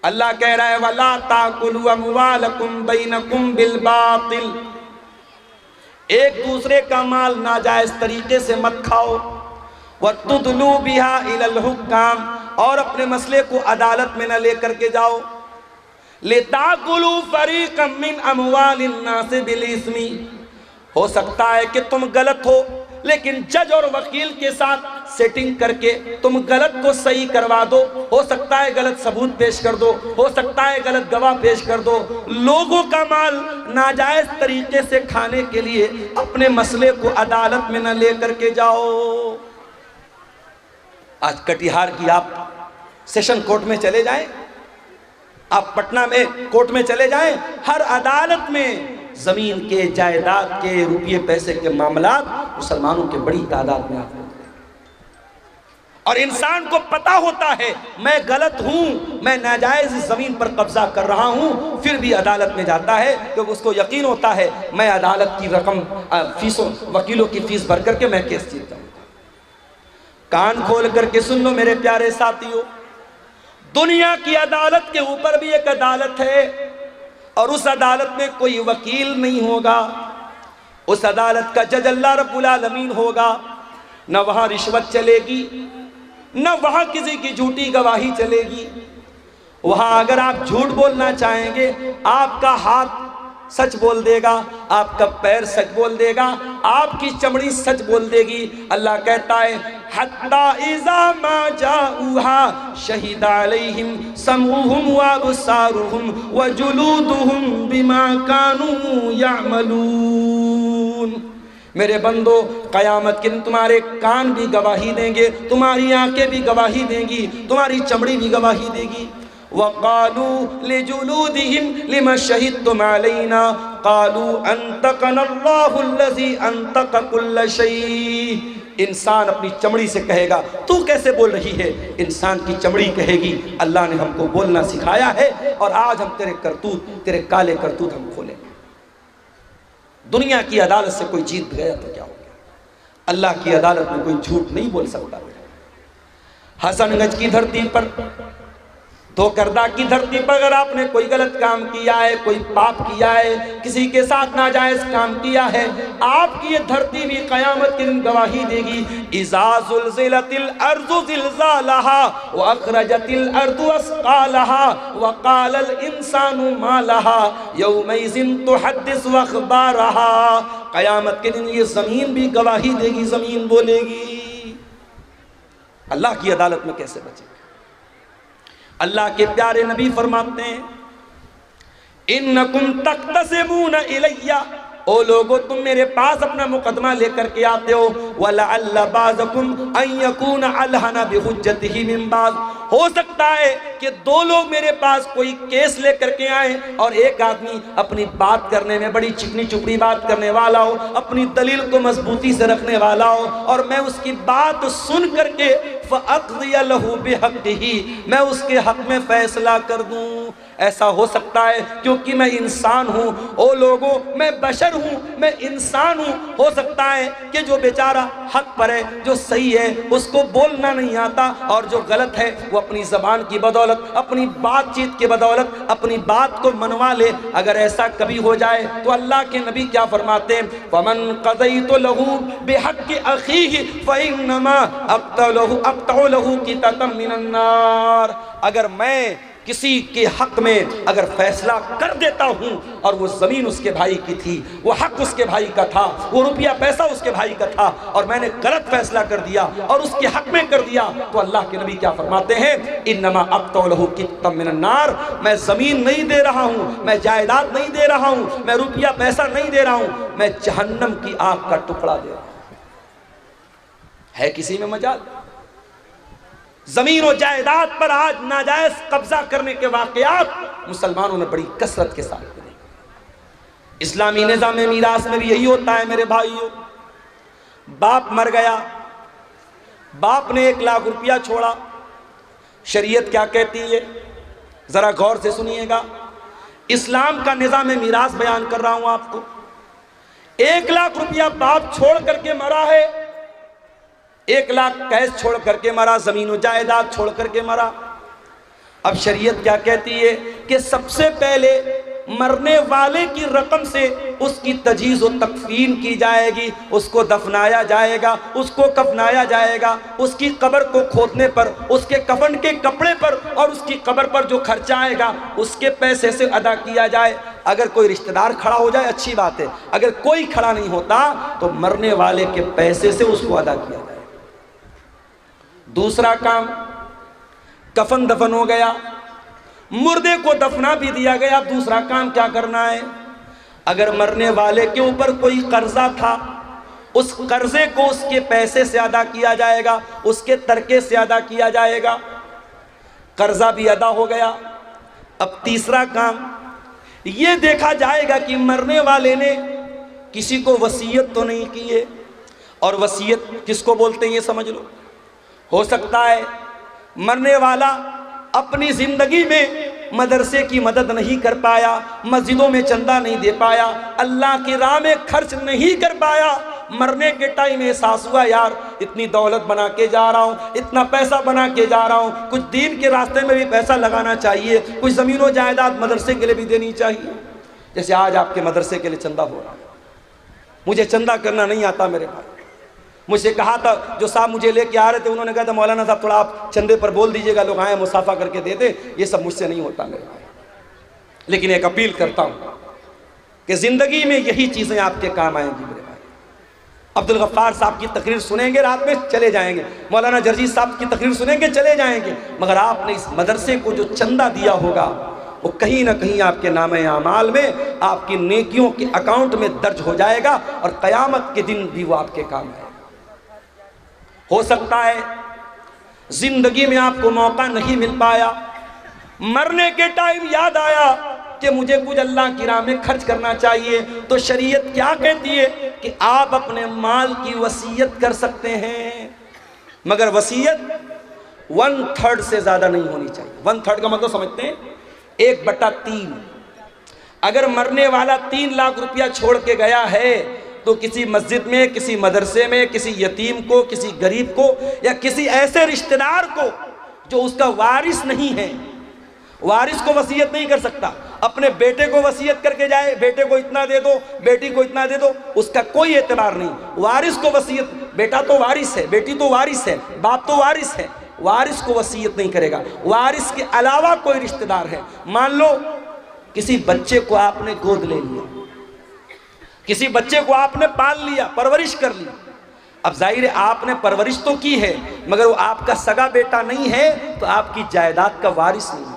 اللہ کہہ رہا ہے وَلَا تَأْكُلُوا أَمْوَالَكُمْ بَيْنَكُمْ بِالْبَاطِلِ، ایک دوسرے کا مال ناجائز طریقے سے مت کھاؤ، وَتُدْلُوا بِهَا إِلَى الْحُكَّامِ، اور اپنے مسئلے کو عدالت میں نہ لے کر کے جاؤ، لِتَأْكُلُوا فَرِيقًا مِّنْ أَمْوَالِ النَّاسِ بِالْإِثْمِ، ہو سکتا ہے کہ تم غلط ہو لیکن جج اور وکیل کے ساتھ سیٹنگ کر کے تم غلط کو صحیح کروا دو، ہو سکتا ہے غلط ثبوت پیش کر دو، ہو سکتا ہے غلط گواہ پیش کر دو، لوگوں کا مال ناجائز طریقے سے کھانے کے لیے اپنے مسئلے کو عدالت میں نہ لے کر کے جاؤ۔ آج کٹیہار کی آپ سیشن کورٹ میں چلے جائیں، آپ پٹنہ میں کورٹ میں چلے جائیں، ہر عدالت میں زمین کے، جائیداد کے، روپیے پیسے کے معاملات مسلمانوں کے بڑی تعداد میں آتے ہیں، اور انسان کو پتا ہوتا ہے میں غلط ہوں، میں ناجائز زمین پر قبضہ کر رہا ہوں، پھر بھی عدالت میں جاتا ہے کیونکہ اس کو یقین ہوتا ہے میں عدالت کی رقم فیسوں، وکیلوں کی فیس بھر کر کے میں کیس جیتا ہوں۔ کان کھول کر کے سن لو میرے پیارے ساتھیوں، دنیا کی عدالت کے اوپر بھی ایک عدالت ہے، اور اس عدالت میں کوئی وکیل نہیں ہوگا، اس عدالت کا جج اللہ رب العالمین ہوگا، نہ وہاں رشوت چلے گی، نہ وہاں کسی کی جھوٹی گواہی چلے گی، وہاں اگر آپ جھوٹ بولنا چاہیں گے آپ کا ہاتھ سچ بول دے گا، آپ کا پیر سچ بول دے گا، آپ کی چمڑی سچ بول دے گی۔ اللہ کہتا ہے حَتَّى إِذَا مَا جَاءُوهَا شَهِدَ عَلَيْهِمْ سَمْعُهُمْ وَأَبْصَارُهُمْ وَجُلُودُهُمْ بِمَا كَانُوا يَعْمَلُونَ۔ میرے بندو، قیامت کے دن تمہارے کان بھی گواہی دیں گے، تمہاری آنکھیں بھی گواہی دیں گی، تمہاری چمڑی بھی گواہی دے گی۔ وَقَالُوا لِجُلُودِهِمْ لِمَ شَهِدْتُمْ عَلَيْنَا قَالُوا أَنْطَقَنَا اللَّهُ الَّذِي أَنْطَقَ كُلَّ شَيْءٍ۔ انسان اپنی چمڑی سے کہے گا تو کیسے بول رہی ہے، انسان کی چمڑی کہے گی اللہ نے ہم کو بولنا سکھایا ہے، اور آج ہم تیرے کرتوت، تیرے کالے کرتوت ہم کھولیں گے۔ دنیا کی عدالت سے کوئی جیت گیا تو کیا ہو گیا، اللہ کی عدالت میں کوئی جھوٹ نہیں بول سکتا۔ حسن گنج کی دھرتی پر، دھوکردہ کی دھرتی پر اگر آپ نے کوئی غلط کام کیا ہے، کوئی پاپ کیا ہے، کسی کے ساتھ ناجائز کام کیا ہے، آپ کی یہ دھرتی بھی قیامت کے دن گواہی دے گی۔ اِذَا زُلْزِلَتِ الْأَرْضُ زِلْزَالَهَا وَأَخْرَجَتِ الْأَرْضُ أَثْقَالَهَا وَقَالَ الْإِنسَانُ مَا لَهَا يَوْمَئِذٍ تُحَدِّثُ أَخْبَارَهَا۔ قیامت کے دن یہ زمین بھی گواہی دے گی، زمین بولے گی۔ اللہ کی عدالت میں کیسے بچے؟ اللہ کے پیارے نبی فرماتے ہیں اِنَّكُمْ تَقْتَسِمُونَ إِلَيَّ، او لوگو تم میرے پاس اپنا مقدمہ لے کر کے آتے ہو، وَلَعَلَّ بَعْضَكُمْ أَن يَكُونَ أَلْحَنَ بِحُجَّتِهِ مِن بَعْضٍ، ہو سکتا ہے کہ دو لوگ میرے پاس کوئی کیس لے کر کے آئیں اور ایک آدمی اپنی بات کرنے میں بڑی چکنی چپڑی بات کرنے والا ہو، اپنی دلیل کو مضبوطی سے رکھنے والا ہو، اور میں اس کی بات سن کر کے فَأَقْضِيَ لَهُ بِحَقِّهِ، میں اس کے حق میں فیصلہ کر دوں۔ ایسا ہو سکتا ہے کیونکہ میں انسان ہوں، او لوگوں میں بشر ہوں، میں انسان ہوں، ہو سکتا ہے کہ جو بیچارہ حق پر ہے، جو صحیح ہے، اس کو بولنا نہیں آتا، اور جو غلط ہے وہ اپنی زبان کی بدولت، اپنی بات چیت کی بدولت اپنی بات کو منوا لے۔ اگر ایسا کبھی ہو جائے تو اللہ کے نبی کیا فرماتے ہیں وَمَنْ قَضَيْتُ لَهُ بِحَقِّ أَخِيهِ فَإِنَّمَا أَقْطَعُ لَهُ قِطَةً مِّنَ النَّارِ، اگر میں کسی کے حق میں اگر فیصلہ کر دیتا ہوں اور وہ زمین اس کے بھائی کی تھی، وہ حق اس کے بھائی کا تھا، وہ روپیہ پیسہ اس کے بھائی کا تھا، اور میں نے غلط فیصلہ کر دیا اور اس کے حق میں کر دیا، تو اللہ کے نبی کیا فرماتے ہیں انما اقطع له قطا من النار، میں زمین نہیں دے رہا ہوں، میں جائیداد نہیں دے رہا ہوں، میں روپیہ پیسہ نہیں دے رہا ہوں، میں جہنم کی آگ کا ٹکڑا دے رہا ہوں۔ ہے کسی میں مجال؟ زمین و جائیداد پر آج ناجائز قبضہ کرنے کے واقعات مسلمانوں نے بڑی کثرت کے ساتھ کرے۔ اسلامی نظام میراث میں بھی یہی ہوتا ہے میرے بھائیوں، باپ مر گیا، باپ نے 1 لاکھ روپیہ چھوڑا، شریعت کیا کہتی ہے ذرا غور سے سنیے گا، اسلام کا نظام میراث بیان کر رہا ہوں آپ کو۔ 1 لاکھ روپیہ باپ چھوڑ کر کے مرا ہے، 1 لاکھ کیش چھوڑ کر کے مرا، زمین و جائیداد چھوڑ کر کے مرا۔ اب شریعت کیا کہتی ہے کہ سب سے پہلے مرنے والے کی رقم سے اس کی تجہیز و تکفین کی جائے گی، اس کو دفنایا جائے گا، اس کو کفنایا جائے گا، اس کی قبر کو کھودنے پر، اس کے کفن کے کپڑے پر اور اس کی قبر پر جو خرچہ آئے گا اس کے پیسے سے ادا کیا جائے۔ اگر کوئی رشتہ دار کھڑا ہو جائے اچھی بات ہے، اگر کوئی کھڑا نہیں ہوتا تو مرنے والے کے پیسے سے اس کو ادا کیا جائے۔ دوسرا کام، کفن دفن ہو گیا، مردے کو دفنا بھی دیا گیا، اب دوسرا کام کیا کرنا ہے؟ اگر مرنے والے کے اوپر کوئی قرضہ تھا، اس قرضے کو اس کے پیسے سے ادا کیا جائے گا، اس کے ترکے سے ادا کیا جائے گا۔ قرضہ بھی ادا ہو گیا۔ اب تیسرا کام یہ دیکھا جائے گا کہ مرنے والے نے کسی کو وصیت تو نہیں کی ہے، اور وصیت کس کو بولتے ہیں یہ سمجھ لو۔ ہو سکتا ہے مرنے والا اپنی زندگی میں مدرسے کی مدد نہیں کر پایا، مسجدوں میں چندہ نہیں دے پایا، اللہ کی راہ میں خرچ نہیں کر پایا، مرنے کے ٹائم احساس ہوا یار اتنی دولت بنا کے جا رہا ہوں، اتنا پیسہ بنا کے جا رہا ہوں، کچھ دین کے راستے میں بھی پیسہ لگانا چاہیے، کچھ زمین و جائیداد مدرسے کے لیے بھی دینی چاہیے۔ جیسے آج آپ کے مدرسے کے لیے چندہ ہو رہا ہے، مجھے چندہ کرنا نہیں آتا میرے بھائی، مجھ سے کہا تھا جو صاحب مجھے لے کے آ رہے تھے، انہوں نے کہا تھا مولانا صاحب تھوڑا آپ چندے پر بول دیجئے گا، لوگ آئیں مصافحہ کر کے دے دیں، یہ سب مجھ سے نہیں ہوتا میرے بھائی۔ لیکن ایک اپیل کرتا ہوں کہ زندگی میں یہی چیزیں آپ کے کام آئیں گی میرے بھائی۔ عبدالغفار صاحب کی تقریر سنیں گے رات میں چلے جائیں گے، مولانا جرجی صاحب کی تقریر سنیں گے چلے جائیں گے، مگر آپ نے اس مدرسے کو جو چندہ دیا ہوگا وہ کہیں نہ کہیں آپ کے نامہ اعمال میں، آپ کی نیکیوں کے اکاؤنٹ میں درج ہو جائے گا، اور قیامت کے دن بھی وہ آپ کے کام آئے گا۔ ہو سکتا ہے زندگی میں آپ کو موقع نہیں مل پایا، مرنے کے ٹائم یاد آیا کہ مجھے کچھ اللہ کی راہ میں خرچ کرنا چاہیے، تو شریعت کیا کہتی ہے کہ آپ اپنے مال کی وصیت کر سکتے ہیں، مگر وصیت 1/3 سے زیادہ نہیں ہونی چاہیے۔ 1/3 کا مطلب سمجھتے ہیں 1/3۔ اگر مرنے والا 3 لاکھ روپیہ چھوڑ کے گیا ہے تو کسی مسجد میں، کسی مدرسے میں، کسی یتیم کو، کسی غریب کو، یا کسی ایسے رشتہ دار کو جو اس کا وارث نہیں ہے، وارث کو وصیت نہیں کر سکتا، اپنے بیٹے کو وصیت کر کے جائے بیٹے کو اتنا دے دو، بیٹی کو اتنا دے دو، اس کا کوئی اعتبار نہیں۔ وارث کو وصیت، بیٹا تو وارث ہے، بیٹی تو وارث ہے، باپ تو وارث ہے، وارث کو وصیت نہیں کرے گا۔ وارث کے علاوہ کوئی رشتہ دار ہے، مان لو کسی بچے کو آپ نے گود لے لیا، کسی بچے کو آپ نے پال لیا، پرورش کر لی، اب ظاہر ہے آپ نے پرورش تو کی ہے مگر وہ آپ کا سگا بیٹا نہیں ہے تو آپ کی جائیداد کا وارث نہیں ہے۔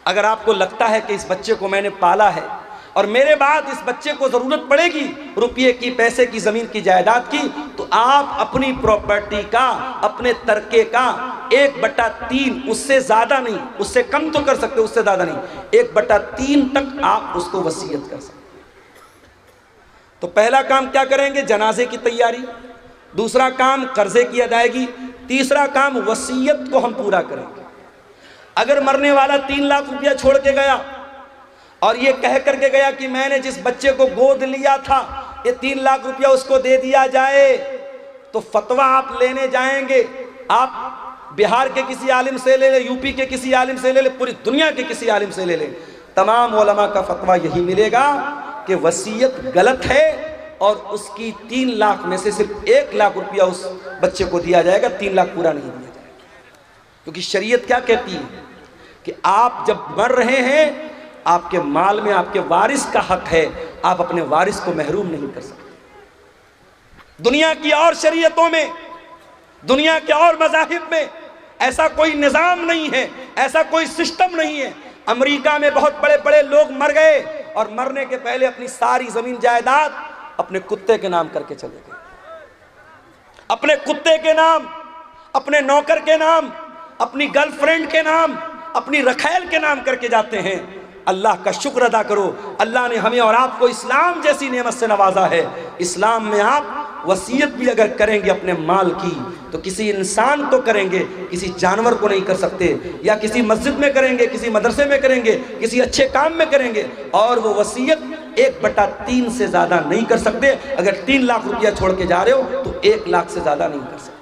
اگر آپ کو لگتا ہے کہ اس بچے کو میں نے پالا ہے اور میرے بعد اس بچے کو ضرورت پڑے گی روپیے کی، پیسے کی، زمین کی، جائیداد کی، تو آپ اپنی پراپرٹی کا، اپنے ترکے کا 1/3، اس سے زیادہ نہیں، اس سے کم تو کر سکتے، اس سے زیادہ نہیں، 1/3 تک آپ اس کو وصیت کر سکتے۔ تو پہلا کام کیا کریں گے؟ جنازے کی تیاری، دوسرا کام قرضے کی ادائیگی، تیسرا کام وصیت کو ہم پورا کریں گے۔ اگر مرنے والا 3 لاکھ روپیہ چھوڑ کے گیا اور یہ کہہ کر کے گیا کہ میں نے جس بچے کو گود لیا تھا یہ 3 لاکھ روپیہ اس کو دے دیا جائے، تو فتویٰ آپ لینے جائیں گے، آپ بہار کے کسی عالم سے لے لیں، یو پی کے کسی عالم سے لے لیں، پوری دنیا کے کسی عالم سے لے لیں، تمام علماء کا فتویٰ یہی ملے گا کہ وصیت غلط ہے، اور اس کی 3 لاکھ میں سے صرف 1 لاکھ روپیہ اس بچے کو دیا جائے گا، 3 لاکھ پورا نہیں دیا جائے گا۔ کیونکہ شریعت کیا کہتی ہے کہ آپ جب مر رہے ہیں آپ کے مال میں آپ کے وارث کا حق ہے، آپ اپنے وارث کو محروم نہیں کر سکتے۔ دنیا کی اور شریعتوں میں، دنیا کے اور مذاہب میں ایسا کوئی نظام نہیں ہے، ایسا کوئی سسٹم نہیں ہے۔ امریکہ میں بہت بڑے بڑے لوگ مر گئے اور مرنے کے پہلے اپنی ساری زمین جائیداد اپنے کتے کے نام کر کے چلے گئے، اپنے کتے کے نام، اپنے نوکر کے نام، اپنی گرل فرینڈ کے نام، اپنی رکھیل کے نام کر کے جاتے ہیں۔ اللہ کا شکر ادا کرو، اللہ نے ہمیں اور آپ کو اسلام جیسی نعمت سے نوازا ہے۔ اسلام میں آپ وصیت بھی اگر کریں گے اپنے مال کی تو کسی انسان کو کریں گے، کسی جانور کو نہیں کر سکتے، یا کسی مسجد میں کریں گے، کسی مدرسے میں کریں گے، کسی اچھے کام میں کریں گے، اور وہ وصیت 1/3 سے زیادہ نہیں کر سکتے۔ اگر 3 لاکھ روپیہ چھوڑ کے جا رہے ہو تو 1 لاکھ سے زیادہ نہیں کر سکتے۔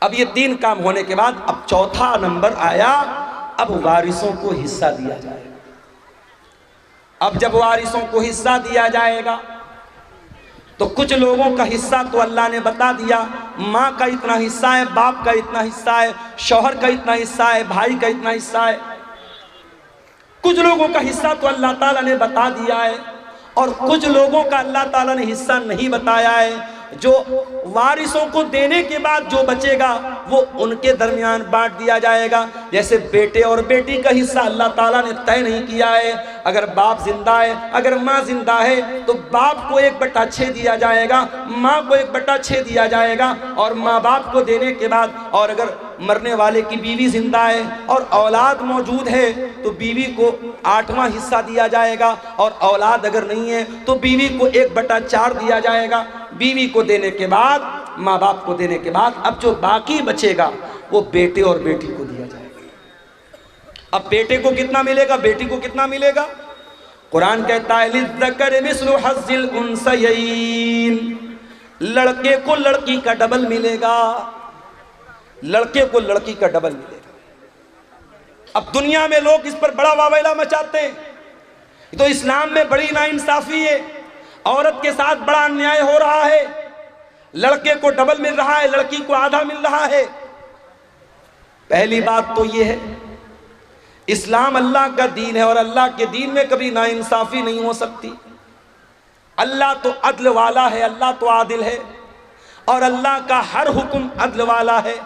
اب یہ 3 کام ہونے کے بعد اب چوتھا نمبر آیا، اب وارثوں کو حصہ دیا جائے گا۔ اب جب وارثوں کو حصہ دیا جائے گا تو کچھ لوگوں کا حصہ تو اللہ نے بتا دیا، ماں کا اتنا حصہ ہے، باپ کا اتنا حصہ ہے، شوہر کا اتنا حصہ ہے، بھائی کا اتنا حصہ ہے۔ کچھ لوگوں کا حصہ تو اللہ تعالیٰ نے بتا دیا ہے، اور کچھ لوگوں کا اللہ تعالیٰ نے حصہ نہیں بتایا ہے۔ جو وارثوں کو دینے کے بعد جو بچے گا وہ ان کے درمیان بانٹ دیا جائے گا۔ جیسے بیٹے اور بیٹی کا حصہ اللہ تعالیٰ نے طے نہیں کیا ہے، اگر باپ زندہ ہے، اگر ماں زندہ ہے تو باپ کو 1/6 دیا جائے گا، ماں کو 1/6 دیا جائے گا، اور ماں باپ کو دینے کے بعد، اور اگر مرنے والے کی بیوی زندہ ہے اور اولاد موجود ہے تو بیوی کو 8واں حصہ دیا جائے گا، اور اولاد اگر نہیں ہے تو بیوی کو 1/4 دیا جائے گا۔ بیوی کو دینے کے بعد، ماں باپ کو دینے کے بعد اب جو باقی بچے گا وہ بیٹے اور بیٹی کو دیا جائے گا۔ اب بیٹے کو کتنا ملے گا، بیٹی کو کتنا ملے گا؟ قرآن کہتا ہے لِلذَّكَرِ مِثْلُ حَظِّ الْأُنثَيَيْنِ، لڑکے کو لڑکی کا ڈبل ملے گا، لڑکے کو لڑکی کا ڈبل ملے گا۔ اب دنیا میں لوگ اس پر بڑا واویلا مچاتے ہیں، تو اسلام میں بڑی ناانصافی ہے، عورت کے ساتھ بڑا انیائے ہو رہا ہے، لڑکے کو ڈبل مل رہا ہے، لڑکی کو آدھا مل رہا ہے۔ پہلی بات تو یہ ہے، اسلام اللہ کا دین ہے، اور اللہ کے دین میں کبھی ناانصافی نہیں ہو سکتی۔ اللہ تو عدل والا ہے، اللہ تو عادل ہے، اور اللہ کا ہر حکم عدل والا ہے۔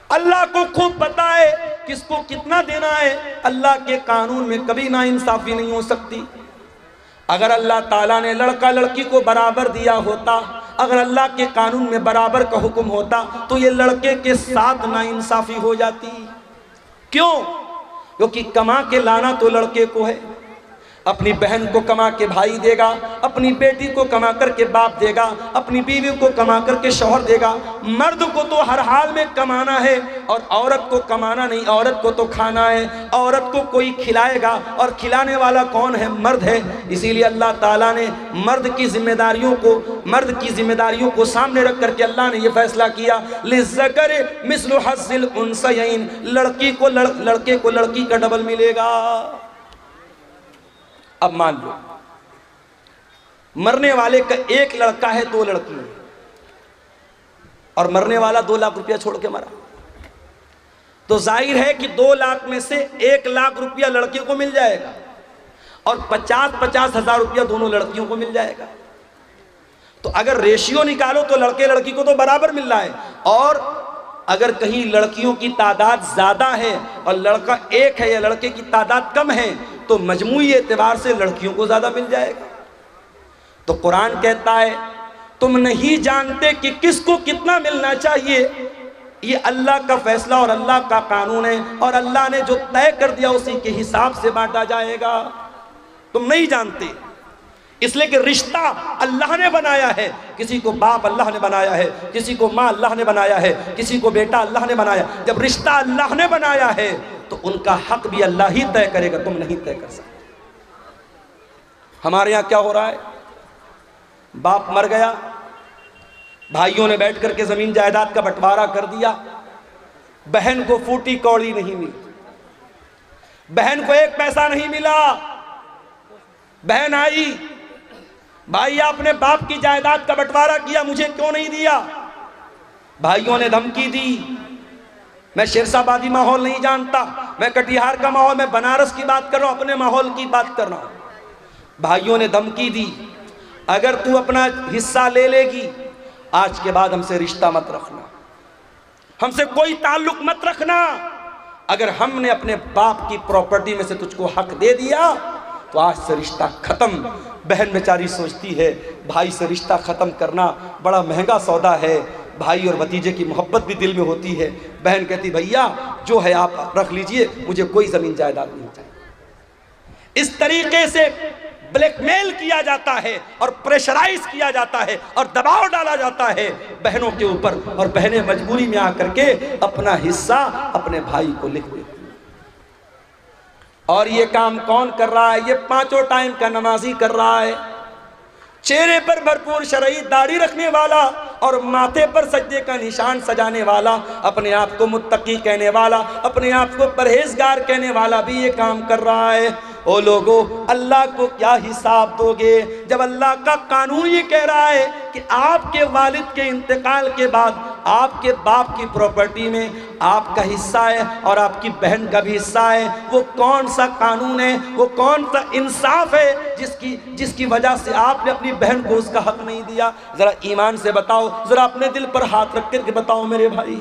اللہ کو خوب پتہ ہے کس کو کتنا دینا ہے، اللہ کے قانون میں کبھی ناانصافی نہیں ہو سکتی۔ اگر اللہ تعالیٰ نے لڑکا لڑکی کو برابر دیا ہوتا، اگر اللہ کے قانون میں برابر کا حکم ہوتا تو یہ لڑکے کے ساتھ ناانصافی ہو جاتی۔ کیوں؟ کیونکہ کما کے لانا تو لڑکے کو ہے، اپنی بہن کو کما کے بھائی دے گا، اپنی بیٹی کو کما کر کے باپ دے گا، اپنی بیوی کو کما کر کے شوہر دے گا۔ مرد کو تو ہر حال میں کمانا ہے، اور عورت کو کمانا نہیں، عورت کو تو کھانا ہے۔ عورت کو کوئی کھلائے گا، اور کھلانے والا کون ہے؟ مرد ہے۔ اسی لیے اللہ تعالیٰ نے مرد کی ذمہ داریوں کو سامنے رکھ کر کے اللہ نے یہ فیصلہ کیا لِلذَّكَرِ مِثْلُ حَظِّ الْأُنثَيَيْنِ، لڑکے کو لڑکی کا ڈبل ملے گا۔ اب مان لو مرنے والے کا 1 لڑکا ہے، 2 لڑکی ہے، اور مرنے والا 2 لاکھ روپیہ چھوڑ کے مرا، تو ظاہر ہے کہ 2 لاکھ میں سے 1 لاکھ روپیہ لڑکے کو مل جائے گا، اور 50 ہزار روپیہ دونوں لڑکیوں کو مل جائے گا۔ تو اگر ریشیو نکالو تو لڑکے لڑکی کو تو برابر مل رہا ہے، اور اگر کہیں لڑکیوں کی تعداد زیادہ ہے اور لڑکا 1 ہے یا لڑکے کی تعداد کم ہے تو مجموعی اعتبار سے لڑکیوں کو زیادہ مل جائے گا۔ تو قرآن کہتا ہے تم نہیں جانتے کہ کس کو کتنا ملنا چاہیے، یہ اللہ کا فیصلہ اور اللہ کا قانون ہے، اور اللہ نے جو طے کر دیا اسی کے حساب سے بانٹا جائے گا۔ تم نہیں جانتے، اس لیے کہ رشتہ اللہ نے بنایا ہے، کسی کو باپ اللہ نے بنایا ہے، کسی کو ماں اللہ نے بنایا ہے، کسی کو بیٹا اللہ نے بنایا۔ جب رشتہ اللہ نے بنایا ہے تو ان کا حق بھی اللہ ہی طے کرے گا، تم نہیں طے کر سکتے۔ ہمارے یہاں کیا ہو رہا ہے، باپ مر گیا، بھائیوں نے بیٹھ کر کے زمین جائیداد کا بٹوارا کر دیا، بہن کو فوٹی کوڑی نہیں ملی، بہن کو 1 پیسہ نہیں ملا۔ بہن آئی، بھائی آپ نے باپ کی جائیداد کا بٹوارا کیا، مجھے کیوں نہیں دیا؟ بھائیوں نے دھمکی دی، میں شیرشاہ آبادی ماحول نہیں جانتا، میں کٹیہار کا ماحول، میں بنارس کی بات کر رہا ہوں، اپنے ماحول کی بات کر رہا ہوں۔ بھائیوں نے دھمکی دی، اگر تو اپنا حصہ لے لے گی آج کے بعد ہم سے رشتہ مت رکھنا، ہم سے کوئی تعلق مت رکھنا، اگر ہم نے اپنے باپ کی پراپرٹی میں سے تجھ کو حق دے دیا تو آج سے رشتہ ختم۔ بہن بیچاری سوچتی ہے بھائی سے رشتہ ختم کرنا بڑا مہنگا سودا ہے، بھائی اور بھتیجے کی محبت بھی دل میں ہوتی ہے۔ بہن کہتی بھیا جو ہے آپ رکھ لیجئے، مجھے کوئی زمین جائیداد نہیں چاہیے۔ اس طریقے سے بلیک میل کیا جاتا ہے اور پریشرائز کیا جاتا ہے اور دباؤ ڈالا جاتا ہے بہنوں کے اوپر، اور بہنیں مجبوری میں آ کر کے اپنا حصہ اپنے بھائی کو لکھ دیتی ہیں۔ اور یہ کام کون کر رہا ہے؟ یہ 5 ٹائم کا نمازی کر رہا ہے، چہرے پر بھرپور شرعی داڑھی رکھنے والا اور ماتھے پر سجدے کا نشان سجانے والا، اپنے آپ کو متقی کہنے والا، اپنے آپ کو پرہیزگار کہنے والا بھی یہ کام کر رہا ہے۔ او لوگو، اللہ کو کیا حساب دو گے جب اللہ کا قانون یہ کہہ رہا ہے کہ آپ کے والد کے انتقال کے بعد آپ کے باپ کی پراپرٹی میں آپ کا حصہ ہے اور آپ کی بہن کا بھی حصہ ہے؟ وہ کون سا قانون ہے، وہ کون سا انصاف ہے جس کی وجہ سے آپ نے اپنی بہن کو اس کا حق نہیں دیا؟ ذرا ایمان سے بتاؤ، ذرا اپنے دل پر ہاتھ رکھ کر کے بتاؤ میرے بھائی۔